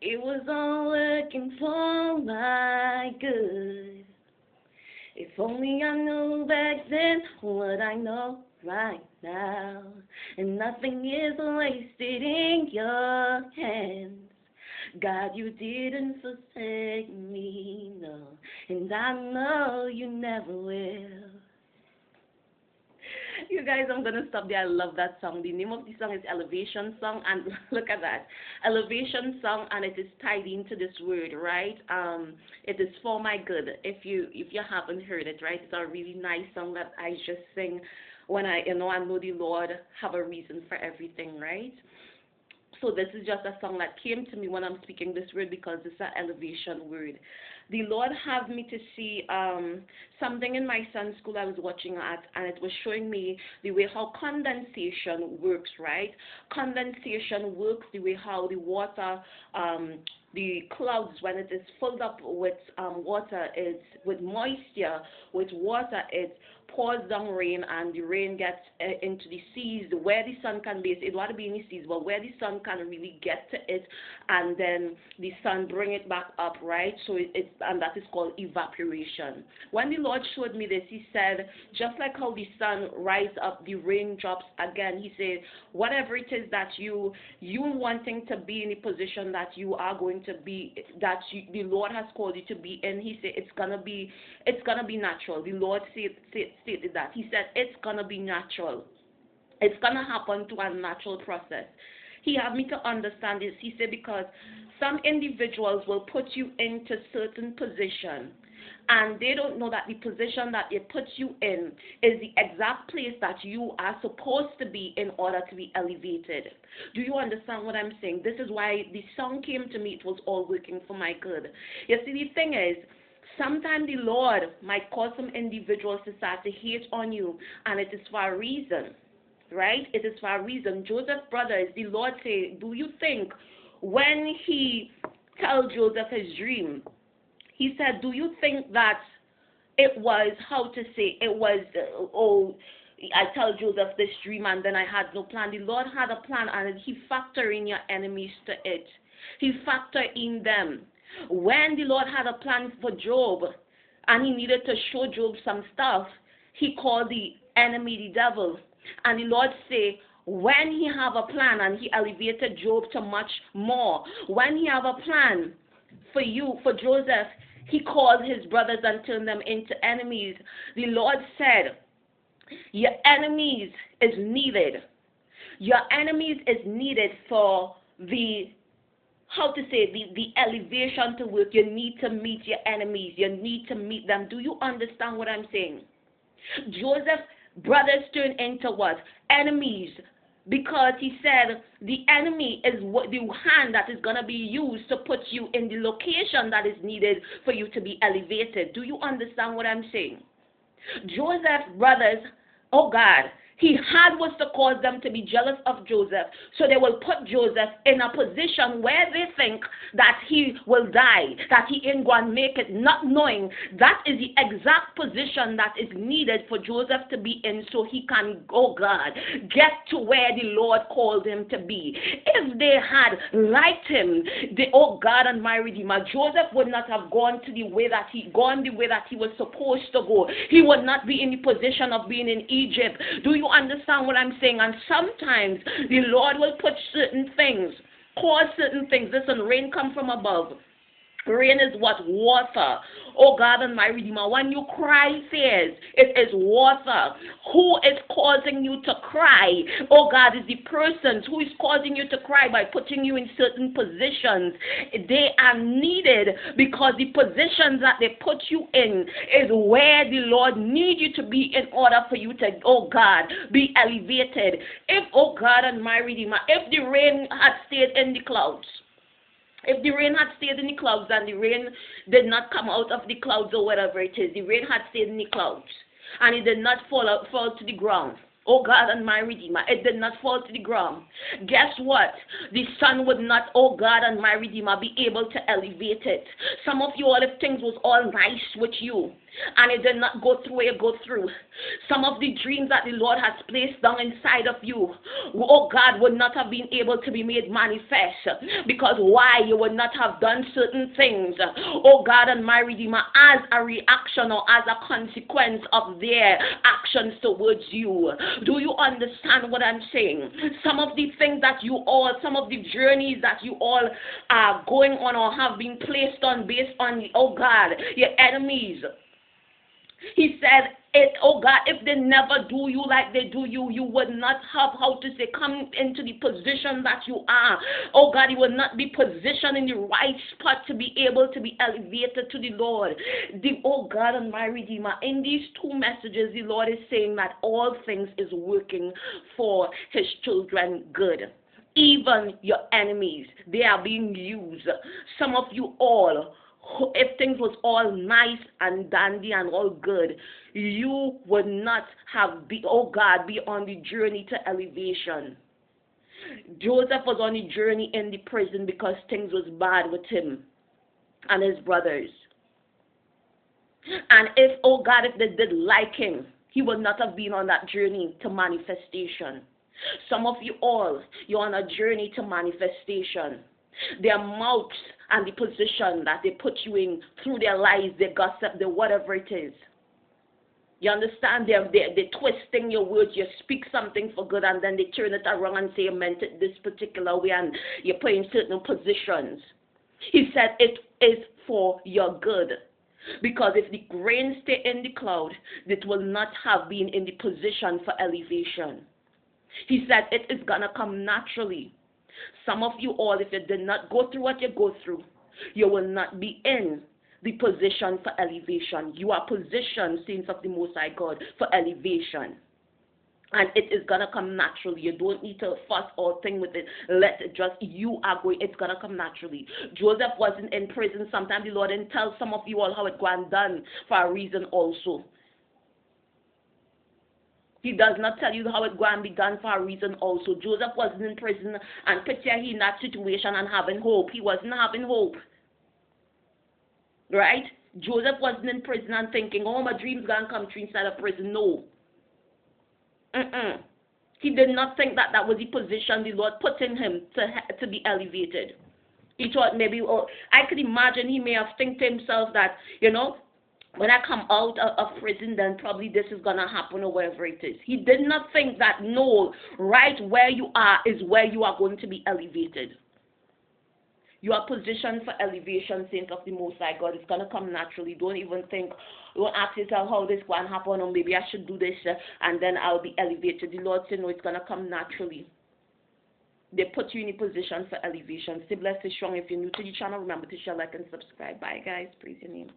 It was all working for my good. If only I knew back then what I know right now. And nothing is wasted in your hands. God, you didn't forsake me, no. And I know you never will. You guys, I'm gonna stop there. I love that song. The name of the song is Elevation Song, and look at that, Elevation Song, and it is tied into this word, right? It is for my good. If you haven't heard it, right? It's a really nice song that I just sing when I know the Lord have a reason for everything, right? So this is just a song that came to me when I'm speaking this word because it's an elevation word. The Lord have me to see something in my son's school I was watching at, and it was showing me the way how condensation works, right? Condensation works the way how the water, the clouds, when it is filled up with water, it's with moisture, with water, it pours down rain, and the rain gets into the seas where the sun can base. It want to be in the seas, but where the sun can really get to it, and then the sun bring it back up, right? So and that is called evaporation. When the Lord showed me this, He said, just like how the sun rise up, the rain drops again. He said, whatever it is that you wanting to be in the position that you are going to be, that the Lord has called you to be in, He said it's gonna be natural. The Lord stated that. He said it's gonna be natural. It's gonna happen to a natural process. He had me to understand this. He said because some individuals will put you into certain position, and they don't know that the position that they put you in is the exact place that you are supposed to be in order to be elevated. Do you understand what I'm saying? This is why the song came to me. It was all working for my good. You see, the thing is, sometimes the Lord might cause some individuals to start to hate on you, and it is for a reason, right? It is for a reason. Joseph's brothers, the Lord said, do you think when He told Joseph his dream, He said, do you think that it was, how to say, it was, I tell Joseph this dream and then I had no plan. The Lord had a plan, and He factor in your enemies to it. He factor in them. When the Lord had a plan for Job and He needed to show Job some stuff, He called the enemy the devil. And the Lord say, when He have a plan, and He elevated Job to much more, when He have a plan for you, for Joseph, He called his brothers and turned them into enemies. The Lord said, your enemies is needed. Your enemies is needed for the, how to say, the elevation to work. You need to meet your enemies. You need to meet them. Do you understand what I'm saying? Joseph's brothers turned into what? Enemies. Because he said the enemy is what the hand that is going to be used to put you in the location that is needed for you to be elevated. Do you understand what I'm saying? Joseph's brothers, oh God, he had was to cause them to be jealous of Joseph. So they will put Joseph in a position where they think that he will die, that he ain't going to make it, not knowing that is the exact position that is needed for Joseph to be in so he can, oh God, get to where the Lord called him to be. If they had liked him, oh God and my Redeemer, Joseph would not have gone the way that he was supposed to go. He would not be in the position of being in Egypt. Do you understand what I'm saying? And sometimes the Lord will put certain things, cause certain things. Listen, rain come from above. Rain is what? Water. Oh God and my Redeemer, when you cry tears, it is water. Who is causing you to cry? Oh God, is the persons who is causing you to cry by putting you in certain positions. They are needed because the positions that they put you in is where the Lord needs you to be in order for you to, oh God, be elevated. If, oh God and my Redeemer, if the rain had stayed in the clouds, if the rain had stayed in the clouds and the rain did not come out of the clouds or whatever it is, the rain had stayed in the clouds and it did not fall to the ground. Oh God and my Redeemer, it did not fall to the ground. Guess what? The sun would not, oh God and my Redeemer, be able to elevate it. Some of you all, if things was all nice with you, and it did not go through where you go through. Some of the dreams that the Lord has placed down inside of you, oh God, would not have been able to be made manifest. Because why? You would not have done certain things, oh God and my Redeemer, as a reaction or as a consequence of their actions towards you. Do you understand what I'm saying? Some of the things that you all, some of the journeys that you all are going on or have been placed on based on, oh God, your enemies. He said, oh God, if they never do you like they do you, you would not have, how to say, come into the position that you are. Oh God, you will not be positioned in the right spot to be able to be elevated to the Lord. Oh God and my Redeemer, in these two messages, the Lord is saying that all things is working for his children good. Even your enemies, they are being used. Some of you all, if things was all nice and dandy and all good, you would not have be on the journey to elevation. Joseph was on the journey in the prison because things was bad with him and his brothers. And if, oh God, if they did like him, he would not have been on that journey to manifestation. Some of you all, you're on a journey to manifestation. Their mouths and the position that they put you in through their lies, their gossip, their whatever it is. You understand? They're twisting your words. You speak something for good and then they turn it around and say you meant it this particular way and you play in certain positions. He said it is for your good. Because if the grain stay in the cloud, it will not have been in the position for elevation. He said it is going to come naturally. Some of you all, if you did not go through what you go through, you will not be in the position for elevation. You are positioned, saints of the Most High God, for elevation. And it is going to come naturally. You don't need to fuss or think with it. Let it just, you are going, it's going to come naturally. Joseph wasn't in prison. Sometimes the Lord didn't tell some of you all how it got done for a reason also. He does not tell you how it's going to be done for a reason also. Joseph wasn't in prison and picture he in that situation and having hope. He wasn't having hope. Right? Joseph wasn't in prison and thinking, oh, my dream's going to come true inside of prison. No. He did not think that that was the position the Lord put in him to be elevated. He thought maybe, I could imagine he may have think to himself that, you know, when I come out of prison, then probably this is going to happen or whatever it is. He did not think that, no, right where you are is where you are going to be elevated. You are positioned for elevation, saints of the Most High God. It's going to come naturally. Don't even think, don't ask yourself how this going to happen or maybe I should do this and then I'll be elevated. The Lord said, no, it's going to come naturally. They put you in a position for elevation. Stay blessed, stay strong. If you're new to the channel, remember to share, like, and subscribe. Bye, guys. Praise your name.